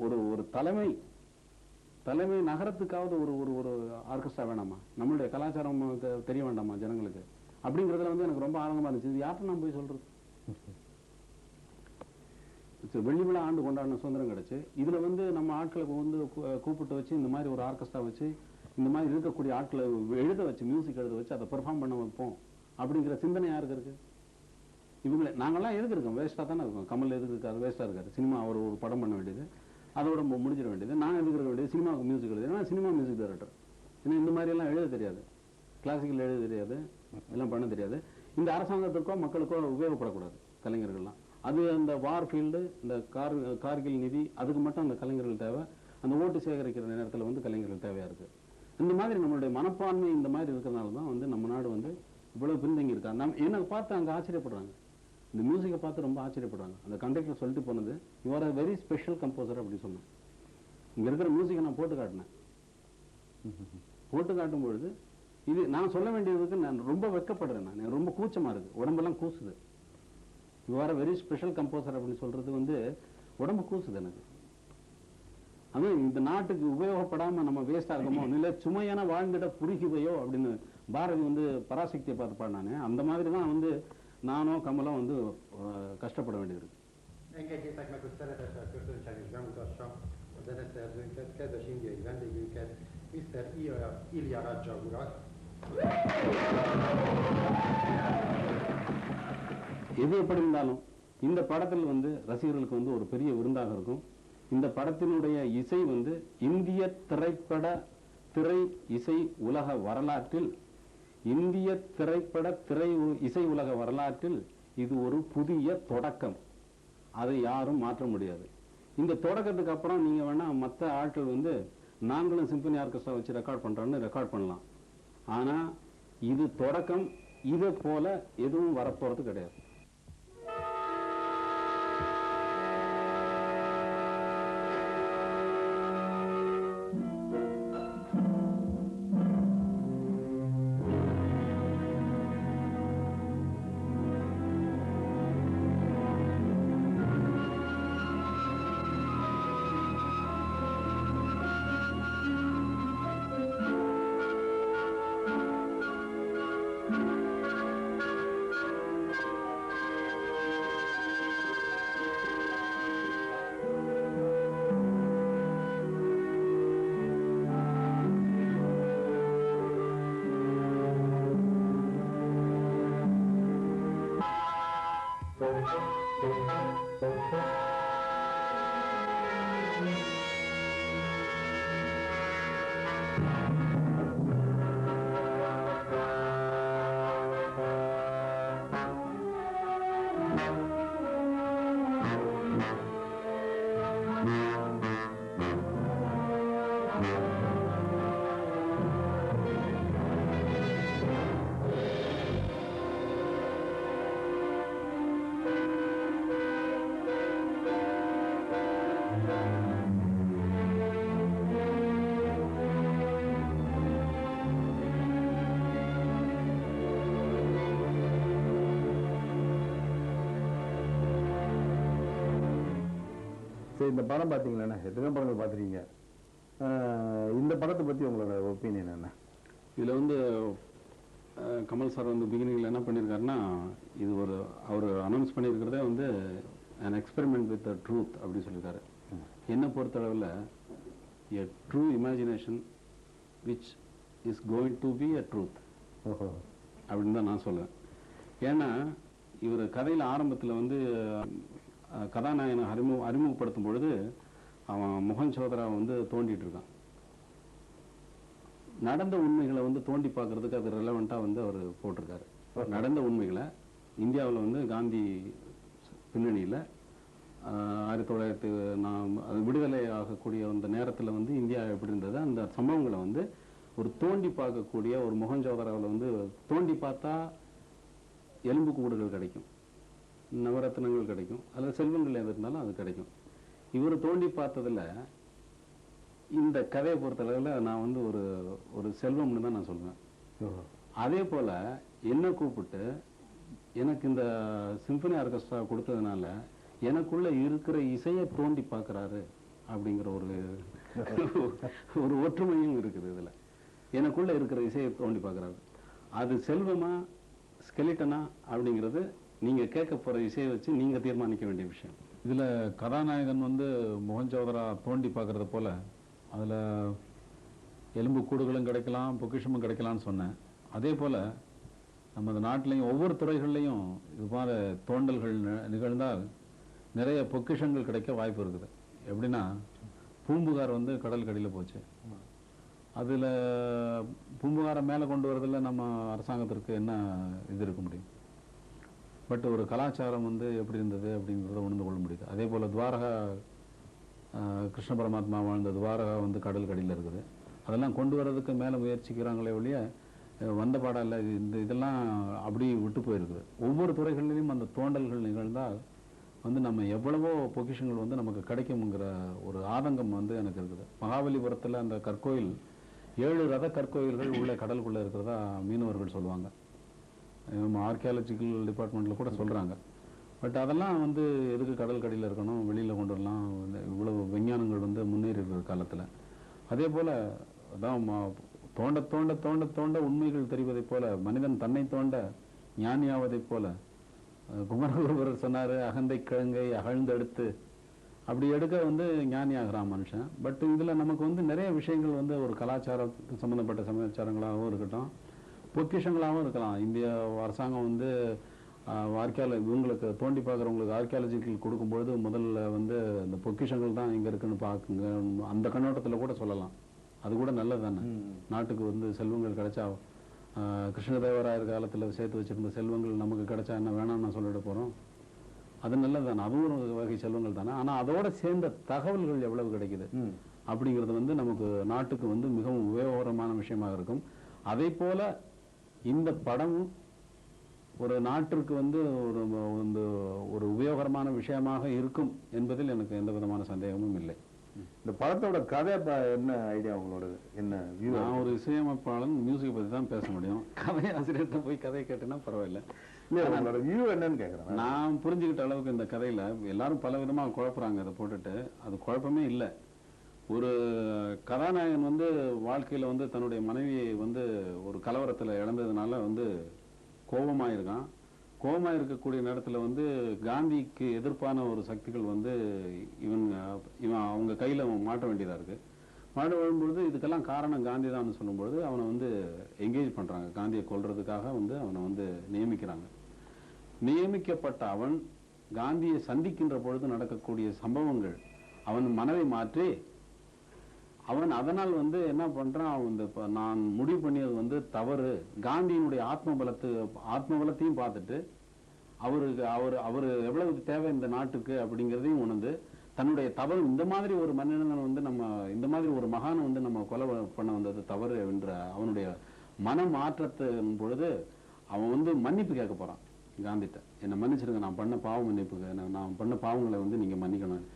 ஒரு தலைமை நகரத்துக்காவது ஒரு ஆர்கெஸ்ட்ரா வேணாமா? நம்மளுடைய கலாச்சாரம் தெரிய வேண்டாமா ஜனங்களுக்கு? அப்படிங்கிறதுல வந்து எனக்கு ரொம்ப ஆரம்பமா இருந்துச்சு. இது யார்கிட்ட நான் போய் சொல்றது? வெள்ளி விழா ஆண்டு கொண்டாடின சுதந்திரம் கிடைச்சு இதுல வந்து நம்ம ஆட்களை வந்து கூப்பிட்டு வச்சு இந்த மாதிரி ஒரு ஆர்கெஸ்ட்ரா வச்சு இந்த மாதிரி இருக்கக்கூடிய ஆட்களை எழுத வச்சு மியூசிக் எழுத வச்சு அதை பெர்ஃபார்ம் பண்ண வைப்போம் அப்படிங்கிற சிந்தனை யாருக்கு இருக்கு? இவங்களே நாங்கெல்லாம் எதுக்கு இருக்கோம்? வேஸ்டா தானே இருக்கும். கமல் எதுக்கு இருக்காரு? வேஸ்டா இருக்காரு. சினிமா அவர் ஒரு படம் பண்ண வேண்டியது, அதோட முடிஞ்சிட வேண்டியது. நான் எதுக்கு இருக்க வேண்டியது? சினிமாவுக்கு மியூசிக் எழுது. ஏன்னா சினிமா மியூசிக் டைரக்டர். ஏன்னா இந்த மாதிரி எல்லாம் எழுத தெரியாது, கிளாசிக்கல் எழுத தெரியாது, எல்லாம் பண்ண தெரியாது. இந்த அரசாங்கத்திற்கோ மக்களுக்கோ உபயோகப்படக்கூடாது கலைஞர்கள்லாம். அது அந்த வார் ஃபீல்டு, இந்த கார்கில் நிதி, அதுக்கு மட்டும் அந்த கலைஞர்கள் தேவை. அந்த ஓட்டு சேகரிக்கிற நேரத்தில் வந்து கலைஞர்கள் தேவையா இருக்கு. இந்த மாதிரி நம்மளுடைய மனப்பான்மை இந்த மாதிரி இருக்கிறதுனால தான் வந்து நம்ம நாடு வந்து இவ்வளவு பின்தங்கி இருக்கா. எனக்கு பார்த்து அங்கே ஆச்சரியப்படுறாங்க, இந்த மியூசிக்கை பார்த்து ரொம்ப ஆச்சரியப்படுறாங்க. அந்த கண்டக்டர் சொல்லிட்டு போனது, you are a very special composer அப்படின்னு சொன்னேன். இங்கே இருக்கிற மியூசிக்கை நான் போட்டு காட்டினேன். போட்டு காட்டும் பொழுது இது நான் சொல்ல வேண்டியதுக்கு நான் ரொம்ப வெட்கப்படுறேன். நான் ரொம்ப கூச்சமாக இருக்குது, உடம்பெல்லாம் கூசுது. You are a very special composer அப்படின்னு சொல்கிறது வந்து உடம்பு கூசுது எனக்கு. அதுவும் இந்த நாட்டுக்கு உபயோகப்படாமல் நம்ம வேஸ்டாக இருக்கமோ, இல்லை சுமையான வாழ்ந்துட புரிகுவையோ அப்படின்னு பாரதி வந்து பராசக்தியை பார்த்து பாடினானே, அந்த மாதிரி தான் வந்து நானோ கமலோ வந்து கஷ்டப்பட வேண்டியிருக்கு. Engedjétek meg, hogy szeretettel köszöntsem és bemutassam a zeneszerzőnket, kedves indiai vendégünket, Mr. Ilya Raja urat. எது எப்படி இருந்தாலும் இந்த படத்தில் வந்து ரசிகர்களுக்கு வந்து ஒரு பெரிய விருந்தாக இருக்கும். இந்த படத்தினுடைய இசை வந்து இந்திய திரைப்பட திரை இசை உலக வரலாற்றில், இந்திய திரைப்பட திரை இசை உலக வரலாற்றில் இது ஒரு புதிய தொடக்கம். அதை யாரும் மாற்ற முடியாது. இந்த தொடக்கத்துக்கு அப்புறம் நீங்க வேணா மற்ற ஆட்கள் வந்து நாங்களும் சிம்பனி ஆர்கெஸ்ட்ரா வச்சு ரெக்கார்ட் பண்றோம்னு ரெக்கார்ட் பண்ணலாம். ஆனா இது தொடக்கம். இதை போல எதுவும் வரப்போறது கிடையாது. இந்த படம் பார்த்தீங்களா, எத்தனை படங்கள் பார்த்துருக்கீங்க, இந்த படத்தை பற்றி உங்களோட ஒப்பீனியன் என்ன? இதில் வந்து கமல் சார் வந்து பிகினிங்கில் என்ன பண்ணியிருக்காருன்னா, இது ஒரு அவர் அனௌன்ஸ் பண்ணியிருக்கிறதே வந்து an experiment with the truth அப்படின்னு சொல்லியிருக்காரு. என்னை பொறுத்தளவில் a true imagination which is going to be a truth அப்படின்னு தான் நான் சொல்லுவேன். ஏன்னா இவர் கதையில் ஆரம்பத்தில் வந்து கதாநாயகனை அறிமுகப்படுத்தும் பொழுது அவன் மோகன் சோதராவை வந்து தோண்டிட்டு இருக்கான். நடந்த உண்மைகளை வந்து தோண்டி பார்க்கறதுக்கு அது ரெலவெண்ட்டாக வந்து அவர் போட்டிருக்காரு. நடந்த உண்மைகளை இந்தியாவில் வந்து காந்தி பின்னணியில் 1900 அது விடுதலை ஆகக்கூடிய அந்த நேரத்தில் வந்து இந்தியா எப்படி இருந்தது, அந்த சம்பவங்களை வந்து ஒரு தோண்டி பார்க்கக்கூடிய ஒரு மோகன் சோதராவில் வந்து தோண்டி பார்த்தா எலும்பு கூடுகள் கிடைக்கும், நவரத்னங்கள் கிடைக்கும், அதில் செல்வங்கள் எது இருந்தாலும் அது கிடைக்கும். இவர் தோண்டி பார்த்ததில் இந்த கதையை பொறுத்தளவில் நான் வந்து ஒரு செல்வம்னு தான் நான் சொல்லுவேன். அதே போல் என்னை கூப்பிட்டு எனக்கு இந்த சிம்பனி ஆர்கெஸ்ட்ரா கொடுத்ததுனால எனக்குள்ள இருக்கிற இசையை தோண்டி பார்க்குறாரு அப்படிங்கிற ஒரு ஒற்றுமையும் இருக்குது. இதில் எனக்குள்ள இருக்கிற இசையை தோண்டி பார்க்குறாரு. அது செல்வமா ஸ்கெலிட்டனா அப்படிங்கிறது நீங்க கேட்க போற இசையை வச்சு நீங்க தீர்மானிக்க வேண்டிய விஷயம். இதுல கதாநாயகன் வந்து மோகன் சோதரா தோண்டி பார்க்கறது போல அதுல எலும்பு கூடுகளும் கிடைக்கலாம், பொக்கிஷமும் கிடைக்கலாம்னு சொன்னேன். அதே போல நமது நாட்டிலையும் ஒவ்வொரு துறைகள்லையும் இது மாதிரி தோண்டல்கள் நிகழ்ந்தால் நிறைய பொக்கிஷங்கள் கிடைக்க வாய்ப்பு இருக்குது. எப்படின்னா பூம்புகார் வந்து கடல் கடியில் போச்சு. அதில் பூம்புகாரை மேலே கொண்டு வரதில்ல நம்ம அரசாங்கத்திற்கு என்ன இது இருக்க முடியும். பட் ஒரு கலாச்சாரம் வந்து எப்படி இருந்தது அப்படிங்கிறத உணர்ந்து கொள்ள முடியுது. அதே போல் துவாரகா, கிருஷ்ண பரமாத்மா வாழ்ந்த துவாரகா வந்து கடல் கடியில் இருக்குது. அதெல்லாம் கொண்டு வர்றதுக்கு மேலே முயற்சிக்கிறாங்களே ஒழிய வந்த பாடம் இல்லை, இதெல்லாம் அப்படி விட்டு போயிருக்குது. ஒவ்வொரு துறைகளிலும் அந்த தோண்டல்கள் நிகழ்ந்தால் வந்து நம்ம எவ்வளவோ பொக்கிஷங்கள் வந்து நமக்கு கிடைக்குங்கிற ஒரு ஆதங்கம் வந்து எனக்கு இருக்குது. மகாபலிபுரத்தில் அந்த கற்கோயில் 7 ரத கற்கோயில்கள் உள்ள கடலுக்குள்ளே இருக்கிறதா மீனவர்கள் சொல்லுவாங்க. ஆர்கியாலஜிக்கல் டிபார்ட்மெண்ட்டில் கூட சொல்கிறாங்க. பட் அதெல்லாம் வந்து எதுக்கு கடல் கடியில் இருக்கணும், வெளியில் கொண்டு வரலாம், இவ்வளவு விஞ்ஞானங்கள் வந்து முன்னேறி இருக்கிற காலத்தில். அதே போல் அதான் தோண்ட தோண்ட தோண்ட தோண்ட உண்மைகள் தெரிவதைப் போல, மனிதன் தன்னை தோண்ட ஞானியாவதைப் போல குமரகுருபரர் சொன்னார், அகந்தை கிழங்கை அகழ்ந்தெடுத்து அப்படி எடுக்க வந்து ஞானி ஆகிறான் மனுஷன். பட் இதில் நமக்கு வந்து நிறைய விஷயங்கள் வந்து ஒரு கலாச்சாரத்துக்கு சம்மந்தப்பட்ட சமாச்சாரங்களாகவும் இருக்கட்டும், பொக்கிஷங்களாகவும் இருக்கலாம். இந்திய அரசாங்கம் வந்து இவங்களுக்கு தோண்டி பார்க்குறவங்களுக்கு ஆர்கியாலஜிக்கல் கொடுக்கும்பொழுது முதல்ல வந்து இந்த பொக்கிஷங்கள் தான் இங்கே இருக்குன்னு பார்க்குங்க, அந்த கண்ணோட்டத்தில் கூட சொல்லலாம். அது கூட நல்லது தானே. நாட்டுக்கு வந்து செல்வங்கள் கிடைச்சா, கிருஷ்ணதேவராயர் காலத்தில் சேர்த்து வச்சிருந்த செல்வங்கள் நமக்கு கிடைச்சா என்ன வேணாம்னு நான் சொல்லிட போகிறோம். அது நல்லது தானே, அதுவும் ஒரு வகை செல்வங்கள் தானே. ஆனால் அதோட சேர்ந்த தகவல்கள் எவ்வளவு கிடைக்குது அப்படிங்கிறது வந்து நமக்கு நாட்டுக்கு வந்து மிகவும் உபயோகரமான விஷயமாக இருக்கும். அதே போல இந்த படமும் ஒரு நாட்டிற்கு வந்து ஒரு உபயோகரமான விஷயமாக இருக்கும் என்பதில் எனக்கு எந்த விதமான சந்தேகமும் இல்லை. இந்த படத்தோட கதை என்ன ஐடியா உங்களோட, என்ன வியூ? நான் ஒரு இசையமைப்பாளன், மியூசிக் பற்றி தான் பேச முடியும். கதை ஆசிரியர்கிட்ட போய் கதையை கேட்டேன்னா பரவாயில்ல. உங்களோட வியூ என்னன்னு கேட்குறேன். நான் புரிஞ்சுக்கிட்ட அளவுக்கு இந்த கதையில் எல்லாரும் பல விதமாக குழப்புறாங்க. அதை போட்டுட்டு அது குழப்பமே இல்லை. ஒரு கதாநாயகன் வந்து வாழ்க்கையில் வந்து தன்னுடைய மனைவியை வந்து ஒரு கலவரத்தில் இழந்ததுனால வந்து கோபமாக இருக்கான். கோபமாக இருக்கக்கூடிய நேரத்தில் வந்து காந்திக்கு எதிர்ப்பான ஒரு சக்திகள் வந்து இவன் அவங்க கையில் மாட்ட வேண்டியதாக இருக்குது. மாட்ட வரும்பொழுது இதுக்கெல்லாம் காரணம் காந்தி தான் சொல்லும்பொழுது அவனை வந்து என்கேஜ் பண்ணுறாங்க. காந்தியை கொல்றதுக்காக வந்து அவனை வந்து நியமிக்கிறாங்க. நியமிக்கப்பட்ட அவன் காந்தியை சந்திக்கின்ற பொழுது நடக்கக்கூடிய சம்பவங்கள் அவன் மனதை மாற்றி அவன் அதனால் வந்து என்ன பண்றான், அவன் நான் முடிவு பண்ணியது வந்து தவறு, காந்தியினுடைய ஆத்மபலத்தையும் பார்த்துட்டு அவர் எவ்வளவு தேவை இந்த நாட்டுக்கு அப்படிங்கிறதையும் உணர்ந்து தன்னுடைய தவறு, இந்த மாதிரி ஒரு மனிதனை வந்து இந்த மாதிரி ஒரு மகானை வந்து நம்ம கொலை பண்ண வந்தது தவறு என்ற அவனுடைய மன மாற்றத்தின் பொழுது அவன் வந்து மன்னிப்பு கேட்க போறான் காந்திட்ட. என்னை மன்னிச்சிருங்க, நான் பண்ண பாவ மன்னிப்புக்கு, நான் பண்ண பாவங்களை வந்து நீங்க மன்னிக்கணும்.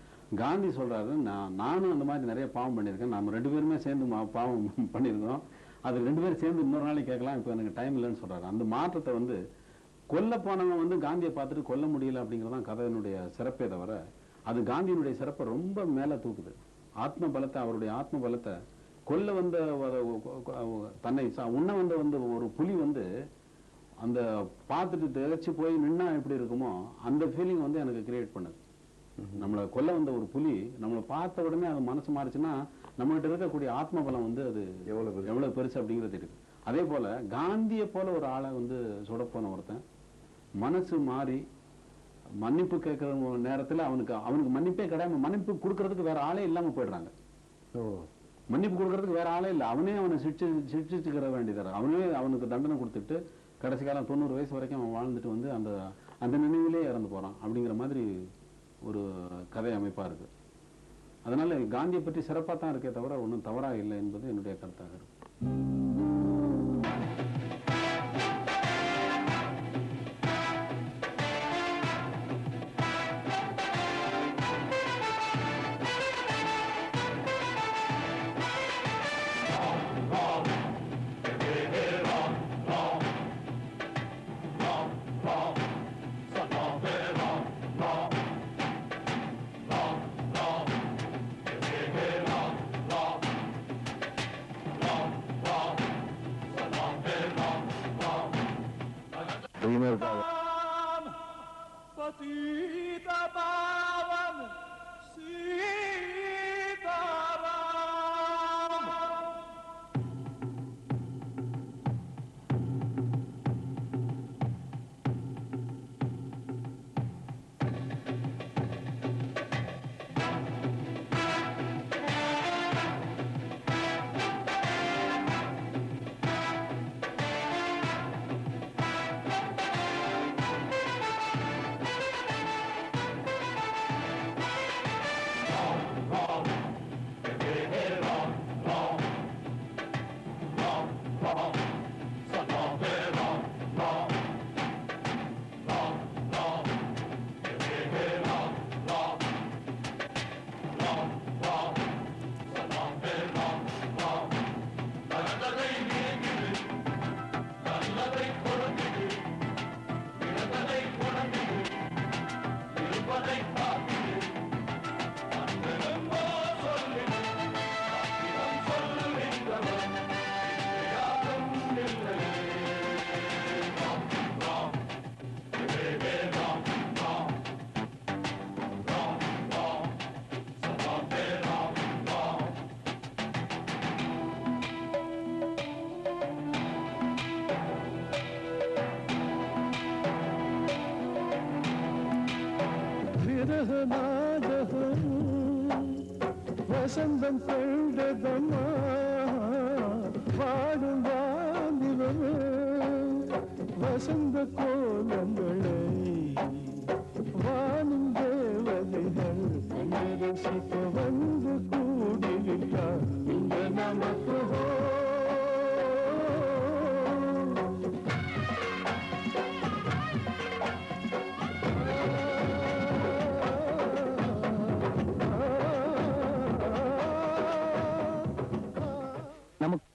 காந்தி சொல்றாரு, நானும் அந்த மாதிரி நிறைய பாவம் பண்ணியிருக்கேன், நம்ம 2 பேருமே சேர்ந்து பாவம் பண்ணியிருக்கோம், அது 2 பேரும் சேர்ந்து இன்னொரு நாளைக்கு கேட்கலாம், இப்போ எனக்கு டைம் இல்லைன்னு சொல்றாரு. அந்த மாற்றத்தை வந்து கொல்ல போனவங்க வந்து காந்தியை பார்த்துட்டு கொல்ல முடியல அப்படிங்கிறதான் கதையினுடைய சிறப்பே தவிர அது காந்தியினுடைய சிறப்பை ரொம்ப மேலே தூக்குது. ஆத்ம பலத்தை, அவருடைய ஆத்ம பலத்தை கொல்ல வந்த தன்னை உன்ன வந்து ஒரு புலி வந்து அந்த பார்த்துட்டு திகச்சு போய் நின்னா எப்படி இருக்குமோ அந்த ஃபீலிங் வந்து எனக்கு கிரியேட் பண்ணுது. நம்மளை கொல்ல வந்த ஒரு புலி நம்மளை பார்த்த உடனே அது மனசு மாறிச்சுன்னா நம்மகிட்ட இருக்கக்கூடிய ஆத்ம பலம் வந்து அது எவ்வளவு பெருசு அப்படிங்கிறது இருக்கு. அதே போல காந்தியை போல ஒரு ஆளை வந்து சுடப்போன ஒருத்தன் மனசு மாறி மன்னிப்பு கேட்கிற நேரத்தில் அவனுக்கு மன்னிப்பே கிடையாது, மன்னிப்பு கொடுக்கறதுக்கு வேற ஆளே இல்லாம போயிடுறாங்க. மன்னிப்பு கொடுக்கறதுக்கு வேற ஆளே இல்லை, அவனை சிக்ஷிச்சுக்கிற வேண்டியது. அவனுக்கு தண்டனை கொடுத்துட்டு கடைசி காலம் 90 வயசு வரைக்கும் அவன் வாழ்ந்துட்டு வந்து அந்த நினைவிலே இறந்து போறான் அப்படிங்கிற மாதிரி ஒரு கதை அமைப்பா இருக்கு. அதனால காந்தியை பற்றி சிறப்பாக தான் இருக்கே தவிர ஒன்றும் தவறாக இல்லை என்பது என்னுடைய கருத்தாக இருக்கு. நாடகம் வசந்தம் கண்டதம்மா வாடும் வானிலமே வசந்த கோலங்களை வானும் தேவதைகள் ரசிக்க வந்து கூடிவிட்டார் இந்த நமக்கு நமக்கு